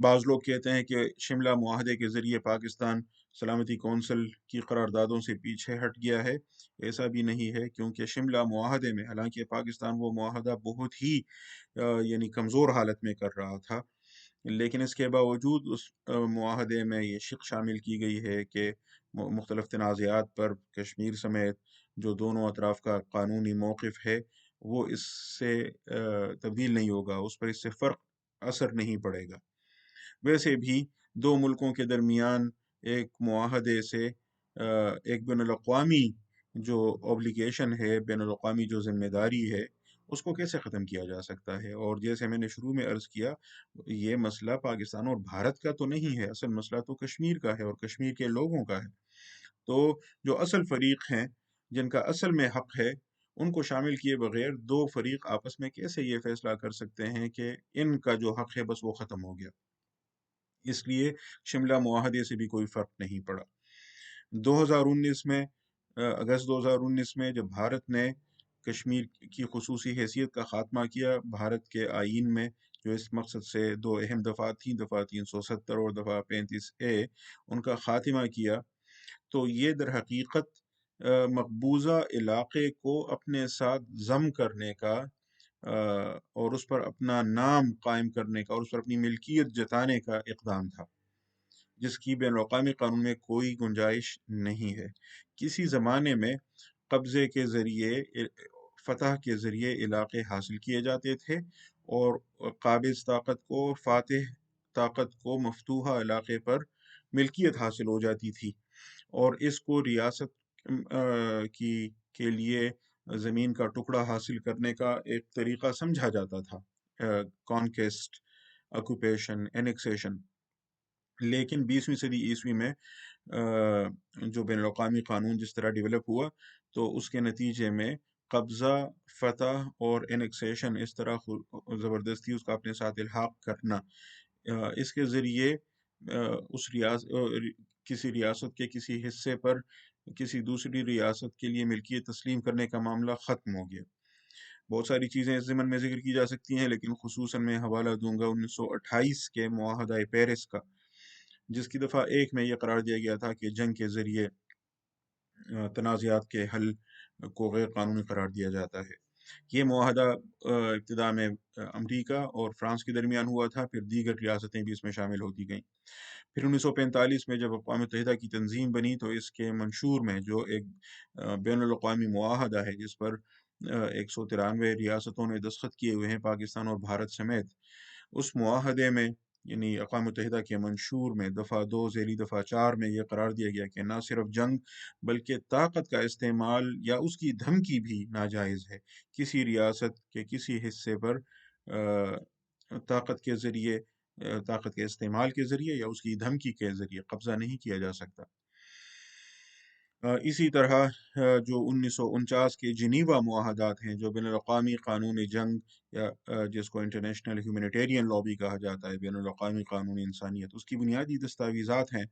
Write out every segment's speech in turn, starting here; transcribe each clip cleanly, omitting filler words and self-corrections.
بعض لوگ کہتے ہیں کہ شملہ معاہدے کے ذریعے پاکستان سلامتی کونسل کی قراردادوں سے پیچھے ہٹ گیا ہے۔ ایسا بھی نہیں ہے، کیونکہ شملہ معاہدے میں حالانکہ پاکستان وہ معاہدہ بہت ہی یعنی کمزور حالت میں کر رہا تھا، لیکن اس کے باوجود اس معاہدے میں یہ شق شامل کی گئی ہے کہ مختلف تنازعات پر کشمیر سمیت جو دونوں اطراف کا قانونی موقف ہے وہ اس سے تبدیل نہیں ہوگا، اس پر اس سے فرق اثر نہیں پڑے گا۔ ویسے بھی دو ملکوں کے درمیان ایک معاہدے سے ایک بین الاقوامی جو اوبلیگیشن ہے، بین الاقوامی جو ذمہ داری ہے، اس کو کیسے ختم کیا جا سکتا ہے؟ اور جیسے میں نے شروع میں عرض کیا، یہ مسئلہ پاکستان اور بھارت کا تو نہیں ہے، اصل مسئلہ تو کشمیر کا ہے اور کشمیر کے لوگوں کا ہے۔ تو جو اصل فریق ہیں، جن کا اصل میں حق ہے، ان کو شامل کیے بغیر دو فریق آپس میں کیسے یہ فیصلہ کر سکتے ہیں کہ ان کا جو حق ہے بس وہ ختم ہو گیا؟ اس لیے شملہ معاہدے سے بھی کوئی فرق نہیں پڑا۔ 2019 میں اگست 2019 میں جب بھارت نے کشمیر کی خصوصی حیثیت کا خاتمہ کیا، بھارت کے آئین میں جو اس مقصد سے دو اہم دفعات تھیں، دفعہ 370 اور دفعہ 35A، ان کا خاتمہ کیا، تو یہ در حقیقت مقبوضہ علاقے کو اپنے ساتھ ضم کرنے کا اور اس پر اپنا نام قائم کرنے کا اور اس پر اپنی ملکیت جتانے کا اقدام تھا، جس کی بین الاقوامی قانون میں کوئی گنجائش نہیں ہے۔ کسی زمانے میں قبضے کے ذریعے، فتح کے ذریعے علاقے حاصل کیے جاتے تھے اور قابض طاقت کو، فاتح طاقت کو مفتوحہ علاقے پر ملکیت حاصل ہو جاتی تھی، اور اس کو ریاست کے لیے زمین کا ٹکڑا حاصل کرنے کا ایک طریقہ سمجھا جاتا تھا، کانکیسٹ، آکوپیشن، اینیکسیشن۔ لیکن 20ویں صدی عیسوی میں جو بین الاقوامی قانون جس طرح ڈیولپ ہوا، تو اس کے نتیجے میں قبضہ، فتح اور اینیکسیشن، اس طرح زبردستی اس کا اپنے ساتھ الحاق کرنا، اس کے ذریعے کسی ریاست کے کسی حصے پر کسی دوسری ریاست کے لیے ملکیت تسلیم کرنے کا معاملہ ختم ہو گیا۔ بہت ساری چیزیں اس ضمن میں ذکر کی جا سکتی ہیں، لیکن خصوصاً میں حوالہ دوں گا 1928 کے معاہدہ پیرس کا، جس کی دفعہ 1 میں یہ قرار دیا گیا تھا کہ جنگ کے ذریعے تنازعات کے حل کو غیر قانونی قرار دیا جاتا ہے۔ یہ معاہدہ ابتدا میں امریکہ اور فرانس کے درمیان ہوا تھا، پھر دیگر ریاستیں بھی اس میں شامل ہوتی گئیں۔ پھر 1945 میں جب اقوام متحدہ کی تنظیم بنی، تو اس کے منشور میں جو ایک بین الاقوامی معاہدہ ہے جس پر 193 ریاستوں نے دستخط کیے ہوئے ہیں، پاکستان اور بھارت سمیت، اس معاہدے میں یعنی اقوام متحدہ کے منشور میں دفعہ 2 ذیلی دفعہ 4 میں یہ قرار دیا گیا کہ نہ صرف جنگ بلکہ طاقت کا استعمال یا اس کی دھمکی بھی ناجائز ہے۔ کسی ریاست کے کسی حصے پر طاقت کے استعمال کے ذریعے یا اس کی دھمکی کے ذریعے قبضہ نہیں کیا جا سکتا۔ اسی طرح جو 1949 کے جنیوا معاہدات ہیں، جو بین الاقوامی قانون جنگ یا جس کو انٹرنیشنل ہیومینیٹیرین لا بھی کہا جاتا ہے، بین الاقوامی قانون انسانیت، اس کی بنیادی دستاویزات ہیں۔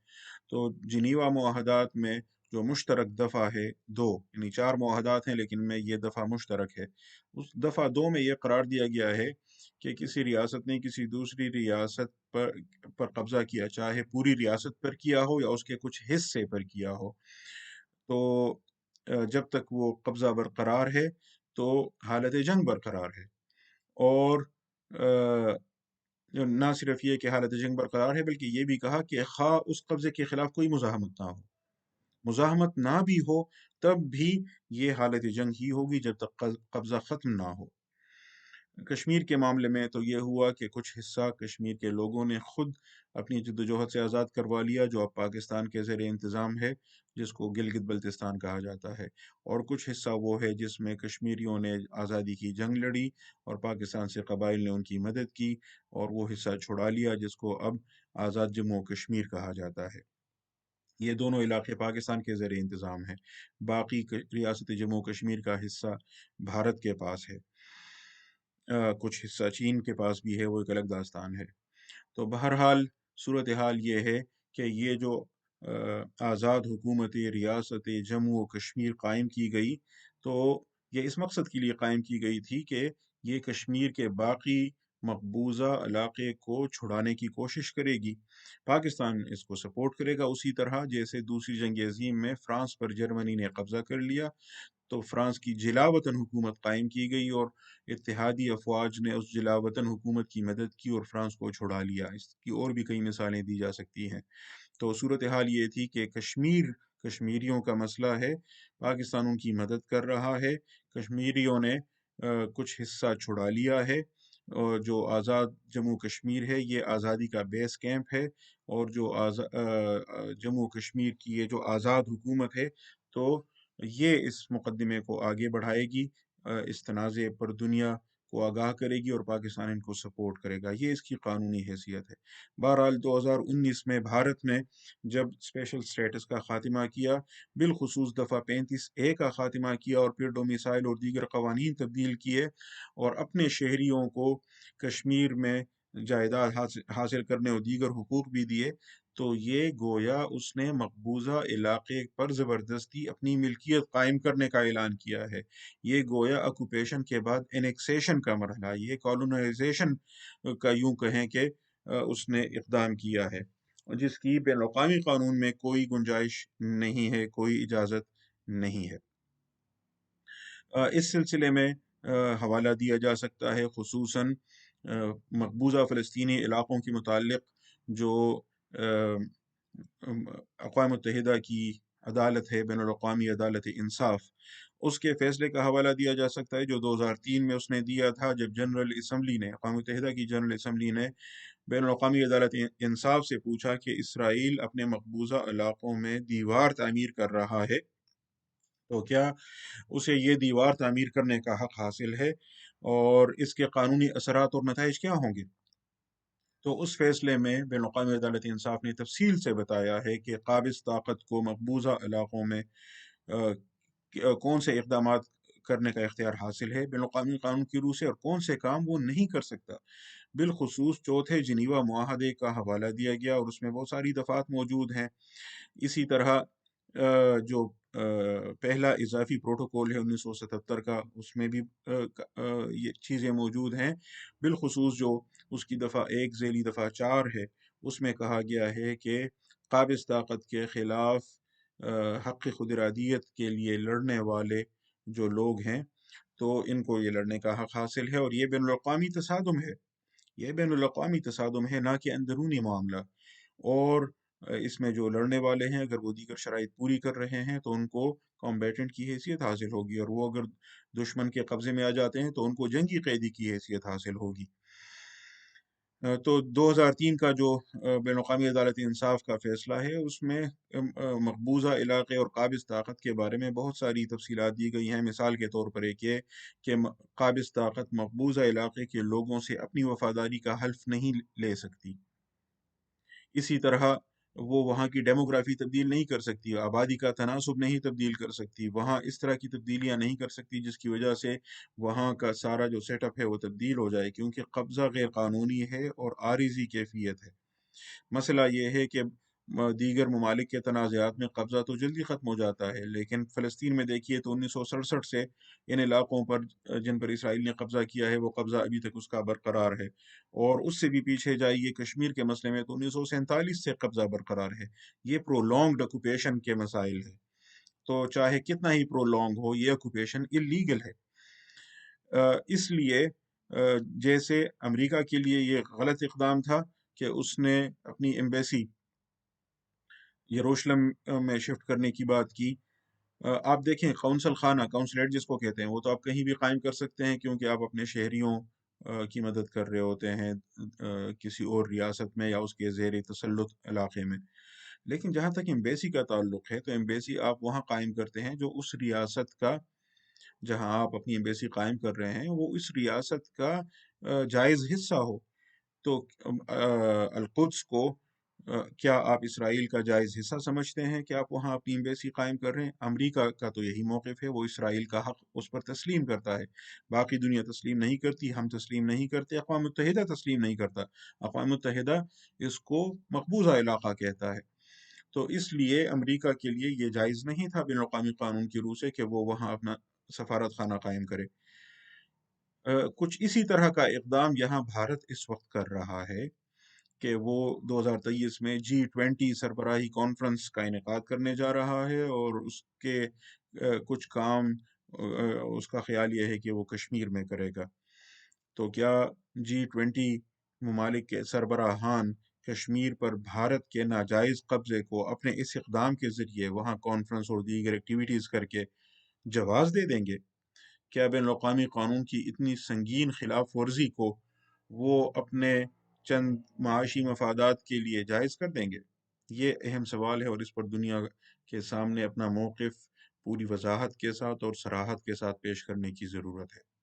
تو جنیوا معاہدات میں جو مشترک دفعہ ہے 2، یعنی 4 معاہدات ہیں لیکن میں یہ دفعہ مشترک ہے، اس دفعہ 2 میں یہ قرار دیا گیا ہے کہ کسی ریاست نے کسی دوسری ریاست پر قبضہ کیا، چاہے پوری ریاست پر کیا ہو یا اس کے کچھ حصے پر کیا ہو، تو جب تک وہ قبضہ برقرار ہے تو حالت جنگ برقرار ہے، اور نہ صرف یہ کہ حالت جنگ برقرار ہے بلکہ یہ بھی کہا کہ خواہ اس قبضے کے خلاف کوئی مزاحمت نہ ہو، مزاحمت نہ بھی ہو تب بھی یہ حالت جنگ ہی ہوگی جب تک قبضہ ختم نہ ہو۔ کشمیر کے معاملے میں تو یہ ہوا کہ کچھ حصہ کشمیر کے لوگوں نے خود اپنی جدوجہد سے آزاد کروا لیا، جو اب پاکستان کے زیر انتظام ہے، جس کو گلگت بلتستان کہا جاتا ہے، اور کچھ حصہ وہ ہے جس میں کشمیریوں نے آزادی کی جنگ لڑی اور پاکستان سے قبائل نے ان کی مدد کی اور وہ حصہ چھڑا لیا، جس کو اب آزاد جموں و کشمیر کہا جاتا ہے۔ یہ دونوں علاقے پاکستان کے زیر انتظام ہیں، باقی ریاست جموں و کشمیر کا حصہ بھارت کے پاس ہے، کچھ حصہ چین کے پاس بھی ہے، وہ ایک الگ داستان ہے۔ تو بہرحال صورتحال یہ ہے کہ یہ جو آزاد حکومت ریاست جموں و کشمیر قائم کی گئی، تو یہ اس مقصد کے لیے قائم کی گئی تھی کہ یہ کشمیر کے باقی مقبوضہ علاقے کو چھڑانے کی کوشش کرے گی۔ پاکستان اس کو سپورٹ کرے گا، اسی طرح جیسے دوسری جنگ عظیم میں فرانس پر جرمنی نے قبضہ کر لیا تو فرانس کی جلا وطن حکومت قائم کی گئی اور اتحادی افواج نے اس جلا وطن حکومت کی مدد کی اور فرانس کو چھڑا لیا۔ اس کی اور بھی کئی مثالیں دی جا سکتی ہیں۔ تو صورتحال یہ تھی کہ کشمیریوں کا مسئلہ ہے، پاکستان ان کی مدد کر رہا ہے، کشمیریوں نے کچھ حصہ چھڑا لیا ہے، اور جو آزاد جموں کشمیر ہے یہ آزادی کا بیس کیمپ ہے، اور جو جموں کشمیر کی یہ جو آزاد حکومت ہے تو یہ اس مقدمے کو آگے بڑھائے گی، اس تنازع پر دنیا کو آگاہ کرے گی اور پاکستان ان کو سپورٹ کرے گا۔ یہ اس کی قانونی حیثیت ہے۔ بہرحال 2019 میں بھارت میں جب اسپیشل سٹیٹس کا خاتمہ کیا، بالخصوص دفعہ 35A کا خاتمہ کیا اور پھر ڈومیسائل اور دیگر قوانین تبدیل کیے اور اپنے شہریوں کو کشمیر میں جائیداد حاصل کرنے اور دیگر حقوق بھی دیے، تو یہ گویا اس نے مقبوضہ علاقے پر زبردستی اپنی ملکیت قائم کرنے کا اعلان کیا ہے۔ یہ گویا آکوپیشن کے بعد انیکسیشن کا مرحلہ، یہ کالونائزیشن کا یوں کہیں کہ اس نے اقدام کیا ہے، جس کی بین الاقوامی قانون میں کوئی گنجائش نہیں ہے، کوئی اجازت نہیں ہے۔ اس سلسلے میں حوالہ دیا جا سکتا ہے خصوصاً مقبوضہ فلسطینی علاقوں کے متعلق جو اقوام متحدہ کی عدالت ہے، بین الاقوامی عدالت انصاف، اس کے فیصلے کا حوالہ دیا جا سکتا ہے جو 2003 میں اس نے دیا تھا، جب جنرل اسمبلی نے، اقوام متحدہ کی جنرل اسمبلی نے بین الاقوامی عدالت انصاف سے پوچھا کہ اسرائیل اپنے مقبوضہ علاقوں میں دیوار تعمیر کر رہا ہے تو کیا اسے یہ دیوار تعمیر کرنے کا حق حاصل ہے اور اس کے قانونی اثرات اور نتائج کیا ہوں گے؟ تو اس فیصلے میں بین الاقوامی عدالت انصاف نے تفصیل سے بتایا ہے کہ قابض طاقت کو مقبوضہ علاقوں میں کون سے اقدامات کرنے کا اختیار حاصل ہے بین الاقوامی قانون کی روح سے، اور کون سے کام وہ نہیں کر سکتا۔ بالخصوص چوتھے جنیوا معاہدے کا حوالہ دیا گیا اور اس میں بہت ساری دفعات موجود ہیں۔ اسی طرح جو پہلا اضافی پروٹوکول ہے 1977 کا، اس میں بھی یہ چیزیں موجود ہیں، بالخصوص جو اس کی دفعہ 1 ذیلی دفعہ 4 ہے، اس میں کہا گیا ہے کہ قابض طاقت کے خلاف حق خود ارادیت کے لیے لڑنے والے جو لوگ ہیں تو ان کو یہ لڑنے کا حق حاصل ہے، اور یہ بین الاقوامی تصادم ہے، یہ بین الاقوامی تصادم ہے، نہ کہ اندرونی معاملہ۔ اور اس میں جو لڑنے والے ہیں اگر وہ دیگر شرائط پوری کر رہے ہیں تو ان کو کمبیٹنٹ کی حیثیت حاصل ہوگی، اور وہ اگر دشمن کے قبضے میں آ جاتے ہیں تو ان کو جنگی قیدی کی حیثیت حاصل ہوگی۔ تو 2003 کا جو بین الاقوامی عدالت انصاف کا فیصلہ ہے اس میں مقبوضہ علاقے اور قابض طاقت کے بارے میں بہت ساری تفصیلات دی گئی ہیں۔ مثال کے طور پر ایک یہ کہ قابض طاقت مقبوضہ علاقے کے لوگوں سے اپنی وفاداری کا حلف نہیں لے سکتی، اسی طرح وہ وہاں کی ڈیموگرافی تبدیل نہیں کر سکتی، آبادی کا تناسب نہیں تبدیل کر سکتی، وہاں اس طرح کی تبدیلیاں نہیں کر سکتی جس کی وجہ سے وہاں کا سارا جو سیٹ اپ ہے وہ تبدیل ہو جائے، کیونکہ قبضہ غیر قانونی ہے اور عارضی کیفیت ہے۔ مسئلہ یہ ہے کہ دیگر ممالک کے تنازعات میں قبضہ تو جلدی ختم ہو جاتا ہے، لیکن فلسطین میں دیکھیے تو 1967 سے ان علاقوں پر جن پر اسرائیل نے قبضہ کیا ہے وہ قبضہ ابھی تک اس کا برقرار ہے، اور اس سے بھی پیچھے جائیے کشمیر کے مسئلے میں تو 1947 سے قبضہ برقرار ہے۔ یہ پرولونگڈ آکوپیشن کے مسائل ہے، تو چاہے کتنا ہی پرولونگ ہو یہ آکوپیشن اللیگل ہے۔ اس لیے جیسے امریکہ کے لیے یہ غلط اقدام تھا کہ اس نے اپنی ایمبیسی یروشلم میں شفٹ کرنے کی بات کی۔ آپ دیکھیں قونصل خانہ، کونسلیٹ جس کو کہتے ہیں، وہ تو آپ کہیں بھی قائم کر سکتے ہیں کیونکہ آپ اپنے شہریوں کی مدد کر رہے ہوتے ہیں کسی اور ریاست میں یا اس کے زیر تسلط علاقے میں، لیکن جہاں تک ایمبیسی کا تعلق ہے تو ایمبیسی آپ وہاں قائم کرتے ہیں جو اس ریاست کا، جہاں آپ اپنی ایمبیسی قائم کر رہے ہیں وہ اس ریاست کا جائز حصہ ہو۔ تو القدس کو کیا آپ اسرائیل کا جائز حصہ سمجھتے ہیں کہ آپ وہاں اپنی ایمبیسی قائم کر رہے ہیں؟ امریکہ کا تو یہی موقف ہے، وہ اسرائیل کا حق اس پر تسلیم کرتا ہے، باقی دنیا تسلیم نہیں کرتی، ہم تسلیم نہیں کرتے، اقوام متحدہ تسلیم نہیں کرتا، اقوام متحدہ اس کو مقبوضہ علاقہ کہتا ہے۔ تو اس لیے امریکہ کے لیے یہ جائز نہیں تھا بین الاقوامی قانون کی روح سے کہ وہ وہاں اپنا سفارت خانہ قائم کرے۔ کچھ اسی طرح کا اقدام یہاں بھارت اس وقت کر رہا ہے کہ وہ 2023 میں G20 سربراہی کانفرنس کا انعقاد کرنے جا رہا ہے، اور اس کے کچھ کام اس کا خیال یہ ہے کہ وہ کشمیر میں کرے گا۔ تو کیا G20 ممالک کے سربراہان کشمیر پر بھارت کے ناجائز قبضے کو اپنے اس اقدام کے ذریعے وہاں کانفرنس اور دیگر ایکٹیویٹیز کر کے جواز دے دیں گے؟ کیا بین الاقوامی قانون کی اتنی سنگین خلاف ورزی کو وہ اپنے چند معاشی مفادات کے لیے جائز کر دیں گے؟ یہ اہم سوال ہے، اور اس پر دنیا کے سامنے اپنا موقف پوری وضاحت کے ساتھ اور صراحت کے ساتھ پیش کرنے کی ضرورت ہے۔